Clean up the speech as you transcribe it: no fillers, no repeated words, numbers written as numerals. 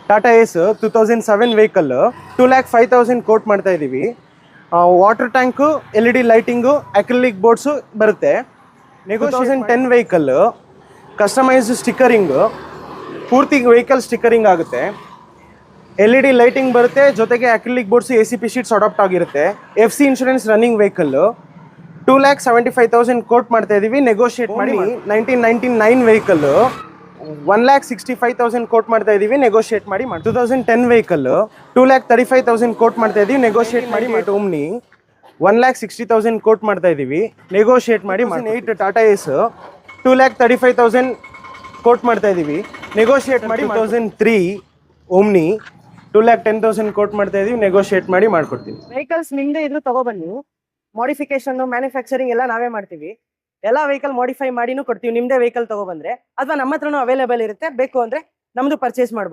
ಟಾಟಾ ಏಸ್ 2007 vehicle 2,05,000 quote ಮಾಡ್ತಾ ಇದ್ದೀವಿ. Water tank, LED lighting, acrylic boards ಬರುತ್ತೆ. 2010 ವೆಹಿಕಲ್, ಕಸ್ಟಮೈಸ್ ಸ್ಟಿಕ್ಕರಿಂಗು, ಪೂರ್ತಿ ವೆಹಿಕಲ್ ಸ್ಟಿಕ್ಕರಿಂಗ್ ಆಗುತ್ತೆ. LED ಲೈಟಿಂಗ್ ಬರುತ್ತೆ, ಜೊತೆಗೆ acrylic boards ACP sheets adapt ಆಗಿರುತ್ತೆ. FC insurance running vehicle 2,75,000 quote ಮಾಡ್ತಾ ಇದ್ದೀವಿ, ನೆಗೋಷಿಯೇಟ್ ಮಾಡಿ. 1999 ವೆಹಿಕಲ್ 1,65,000 ಕೋಟ್ ಮಾಡ್ತಾ ಇದ್ದೀವಿ, ನೆಗೋಷಿಯೇಟ್ ಮಾಡಿ. 2010 ವೆಹಿಕಲ್ 2,35,000 ಕೋಟ್ ಮಾಡ್ತಾ ಇದ್ದೀವಿ, ನೆಗೋಷಿಯೇಟ್ ಮಾಡಿ. ಓಮ್ನಿ 1,60,000 ಕೋಟ್ ಮಾಡ್ತಾ ಇದ್ದೀವಿ, ನೆಗೋಷಿಯೇಟ್ ಮಾಡಿ. 8 ಟಾಟಾ ಏಸ್ 2,35,000 ಕೋಟ್ ಮಾಡ್ತಾ ಇದ್ದೀವಿ, ನೆಗೋಷಿಯೇಟ್ ಮಾಡಿ. 2003 ಓಮ್ನಿ 2,10,000 ಕೋಟ್ ಮಾಡ್ತಾ ಇದ್ದೀವಿ, ನೆಗೋಷಿಯೇಟ್ ಮಾಡಿ ಮಾಡ್ಕೊಡ್ತೀವಿ. ವೆಹಿಕಲ್ಸ್ ನಿಮ್ದೇ ಇದ್ರು ತಗೊಬನ್ನಿ. ಮಾಡಿಫಿಕೇಶನ್, ಮ್ಯಾನುಫ್ಯಾಕ್ಚರಿಂಗ್ ಎಲ್ಲ ನಾವೇ ಮಾಡ್ತೀವಿ. ಎಲ್ಲ ವೆಹಿಕಲ್ ಮಾಡಿಫೈ ಮಾಡಿನೂ ಕೊಡ್ತೀವಿ ನಿಮ್ದೇ ವೆಹಿಕಲ್ ತಗೊಬಂದ್ರೆ, ಅಥವಾ ನಮ್ಮ ಹತ್ರನೂ ಅವೈಲೇಬಲ್ ಇರುತ್ತೆ. ಬೇಕು ಅಂದ್ರೆ ನಮ್ದು ಪರ್ಚೇಸ್ ಮಾಡ್ಬೋದು.